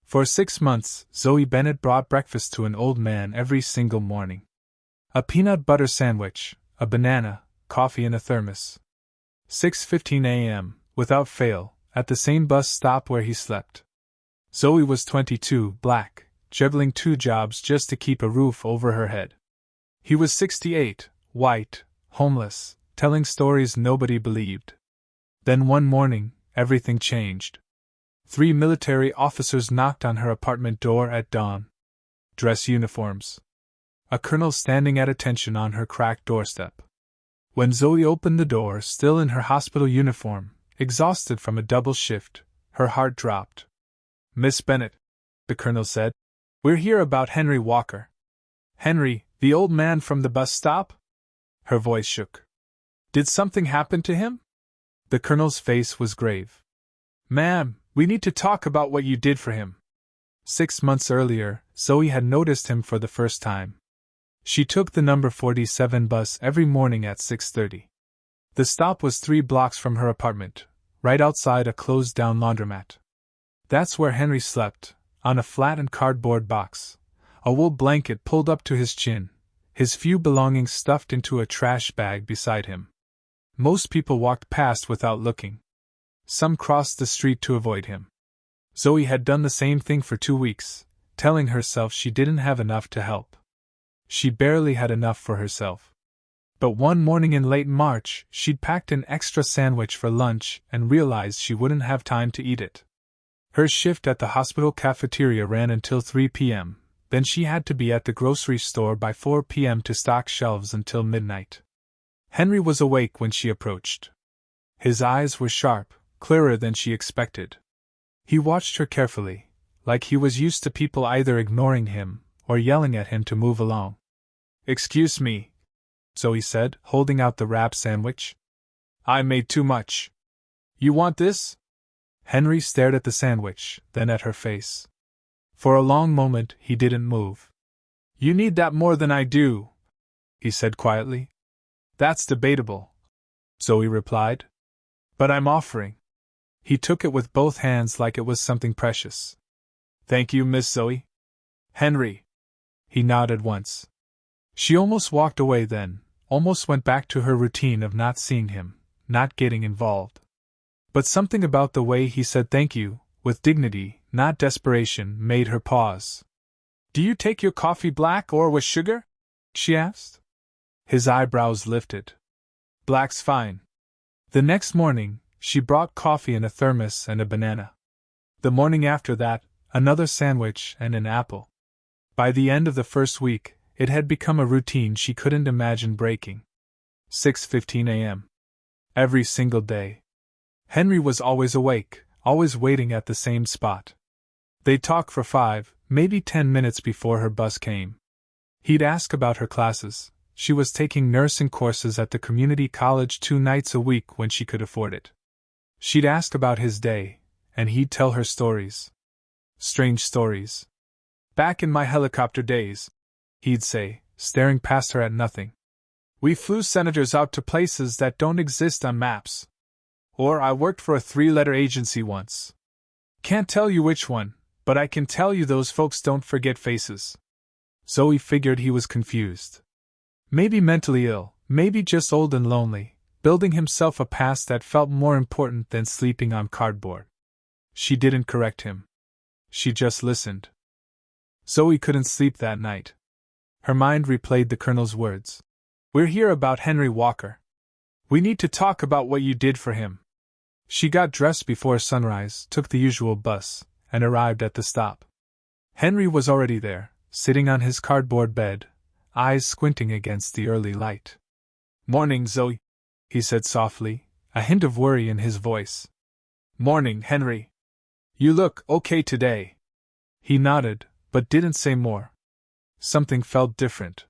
For 6 months, Zoe Bennett brought breakfast to an old man every single morning. A peanut butter sandwich, a banana, coffee in a thermos. 6:15 a.m., without fail, at the same bus stop where he slept. Zoe was 22, black, juggling 2 jobs just to keep a roof over her head. He was 68, white, homeless, telling stories nobody believed. Then one morning, everything changed. 3 military officers knocked on her apartment door at dawn. Dress uniforms. A colonel standing at attention on her cracked doorstep. When Zoe opened the door, still in her hospital uniform, exhausted from a double shift, her heart dropped. "Miss Bennett," the colonel said, "we're here about Henry Walker." "Henry, the old man from the bus stop?" Her voice shook. "Did something happen to him?" The colonel's face was grave. "Ma'am, we need to talk about what you did for him." 6 months earlier, Zoe had noticed him for the first time. She took the number 47 bus every morning at 6:30. The stop was 3 blocks from her apartment, right outside a closed-down laundromat. That's where Henry slept, on a flattened cardboard box, a wool blanket pulled up to his chin, his few belongings stuffed into a trash bag beside him. Most people walked past without looking. Some crossed the street to avoid him. Zoe had done the same thing for 2 weeks, telling herself she didn't have enough to help. She barely had enough for herself. But one morning in late March, she'd packed an extra sandwich for lunch and realized she wouldn't have time to eat it. Her shift at the hospital cafeteria ran until 3 p.m., then she had to be at the grocery store by 4 p.m. to stock shelves until midnight. Henry was awake when she approached. His eyes were sharp, clearer than she expected. He watched her carefully, like he was used to people either ignoring him or yelling at him to move along. "Excuse me," Zoe said, holding out the wrap sandwich. "I made too much. You want this?" Henry stared at the sandwich, then at her face. For a long moment, he didn't move. "You need that more than I do," he said quietly. "That's debatable," Zoe replied. "But I'm offering." He took it with both hands like it was something precious. "Thank you, Miss Zoe." "Henry." He nodded once. She almost walked away then, almost went back to her routine of not seeing him, not getting involved. But something about the way he said thank you, with dignity, not desperation, made her pause. "Do you take your coffee black or with sugar?" she asked. His eyebrows lifted. "Black's fine." The next morning, she brought coffee in a thermos and a banana. The morning after that, another sandwich and an apple. By the end of the first week, it had become a routine she couldn't imagine breaking. 6:15 a.m. Every single day. Henry was always awake, always waiting at the same spot. They'd talk for 5, maybe 10 minutes before her bus came. He'd ask about her classes. She was taking nursing courses at the community college 2 nights a week when she could afford it. She'd ask about his day, and he'd tell her stories. Strange stories. "Back in my helicopter days," he'd say, staring past her at nothing, "we flew senators out to places that don't exist on maps. Or I worked for a 3-letter agency once. Can't tell you which one, but I can tell you those folks don't forget faces." Zoe figured he was confused. Maybe mentally ill, maybe just old and lonely, building himself a past that felt more important than sleeping on cardboard. She didn't correct him. She just listened. Zoe couldn't sleep that night. Her mind replayed the colonel's words. "We're here about Henry Walker. We need to talk about what you did for him." She got dressed before sunrise, took the usual bus, and arrived at the stop. Henry was already there, sitting on his cardboard bed, eyes squinting against the early light. "Morning, Zoe," he said softly, a hint of worry in his voice. "Morning, Henry. You look okay today." He nodded, but didn't say more. Something felt different.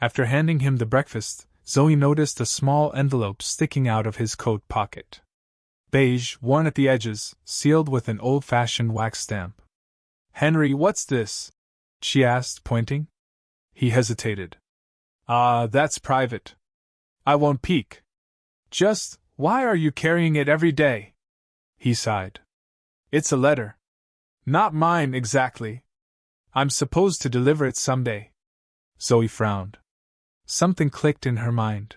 After handing him the breakfast, Zoe noticed a small envelope sticking out of his coat pocket. Beige, worn at the edges, sealed with an old-fashioned wax stamp. "Henry, what's this?" she asked, pointing. He hesitated. That's private. I won't peek." "Just, why are you carrying it every day?" He sighed. "It's a letter." Not mine, exactly. I'm supposed to deliver it someday. Zoe frowned. Something clicked in her mind.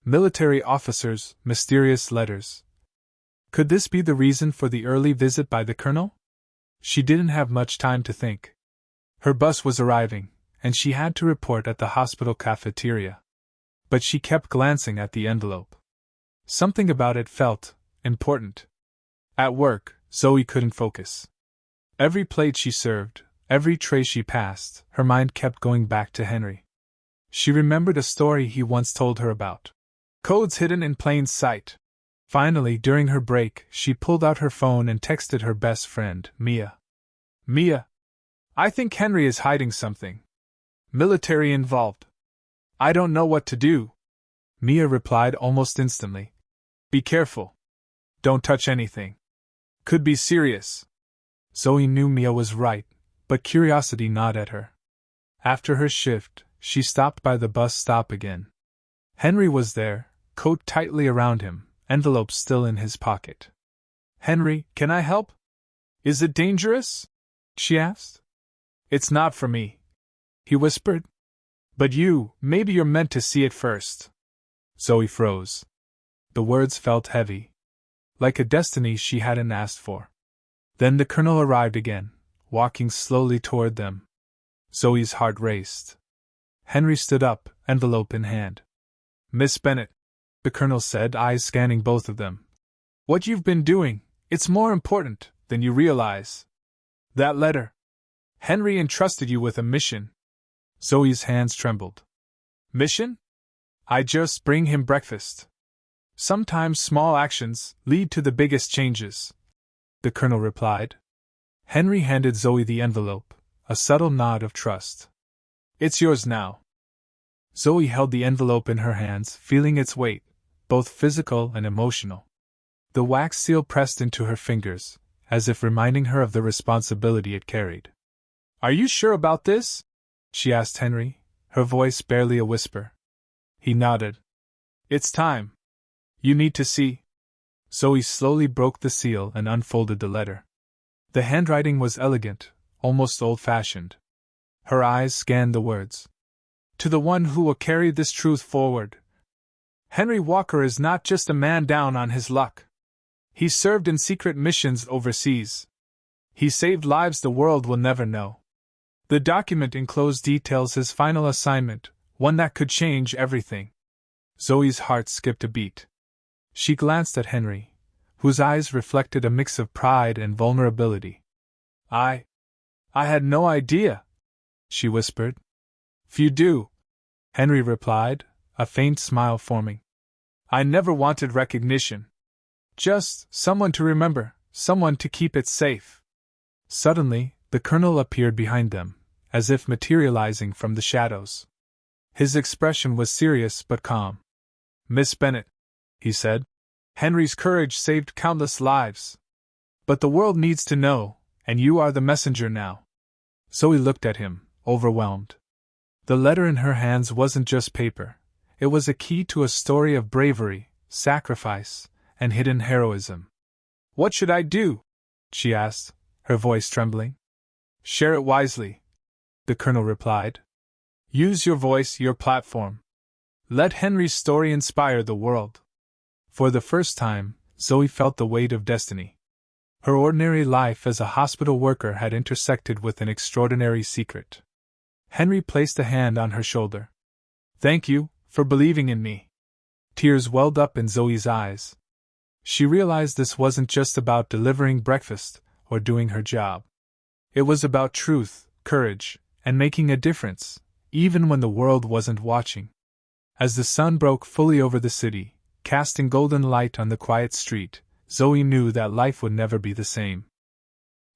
Military officers, mysterious letters. Could this be the reason for the early visit by the colonel? She didn't have much time to think. Her bus was arriving, and she had to report at the hospital cafeteria. But she kept glancing at the envelope. Something about it felt important. At work, Zoe couldn't focus. Every plate she served, every tray she passed, her mind kept going back to Henry. She remembered a story he once told her about codes hidden in plain sight. Finally, during her break, she pulled out her phone and texted her best friend, Mia. Mia, I think Henry is hiding something. Military involved. I don't know what to do. Mia replied almost instantly. Be careful. Don't touch anything. Could be serious. Zoe knew Mia was right, but curiosity gnawed at her. After her shift, she stopped by the bus stop again. Henry was there, coat tightly around him, envelope still in his pocket. Henry, can I help? Is it dangerous? She asked. It's not for me, he whispered. But maybe you're meant to see it first. Zoe froze. The words felt heavy. Like a destiny she hadn't asked for. Then the colonel arrived again, walking slowly toward them. Zoe's heart raced. Henry stood up, envelope in hand. Miss Bennett, the colonel said, eyes scanning both of them. What you've been doing, it's more important than you realize. That letter. Henry entrusted you with a mission. Zoe's hands trembled. Mission? I just bring him breakfast. Sometimes small actions lead to the biggest changes, the colonel replied. Henry handed Zoe the envelope, a subtle nod of trust. It's yours now. Zoe held the envelope in her hands, feeling its weight, both physical and emotional. The wax seal pressed into her fingers, as if reminding her of the responsibility it carried. Are you sure about this? She asked Henry, her voice barely a whisper. He nodded. It's time. You need to see. Zoe slowly broke the seal and unfolded the letter. The handwriting was elegant, almost old-fashioned. Her eyes scanned the words. To the one who will carry this truth forward. Henry Walker is not just a man down on his luck. He served in secret missions overseas. He saved lives the world will never know. The document enclosed details his final assignment, one that could change everything. Zoe's heart skipped a beat. She glanced at Henry, whose eyes reflected a mix of pride and vulnerability. I had no idea, she whispered. Few do, Henry replied, a faint smile forming. I never wanted recognition. Just someone to remember, someone to keep it safe. Suddenly, the colonel appeared behind them, as if materializing from the shadows. His expression was serious but calm. Miss Bennett, he said, Henry's courage saved countless lives. But the world needs to know, and you are the messenger now. Zoe looked at him, overwhelmed. The letter in her hands wasn't just paper. It was a key to a story of bravery, sacrifice, and hidden heroism. What should I do? She asked, her voice trembling. Share it wisely, the colonel replied. Use your voice, your platform. Let Henry's story inspire the world. For the first time, Zoe felt the weight of destiny. Her ordinary life as a hospital worker had intersected with an extraordinary secret. Henry placed a hand on her shoulder. Thank you for believing in me. Tears welled up in Zoe's eyes. She realized this wasn't just about delivering breakfast or doing her job. It was about truth, courage, and making a difference, even when the world wasn't watching. As the sun broke fully over the city, casting golden light on the quiet street, Zoe knew that life would never be the same.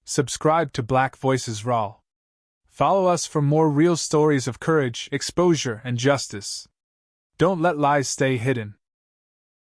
Subscribe to Black Voices Raw. Follow us for more real stories of courage, exposure, and justice. Don't let lies stay hidden.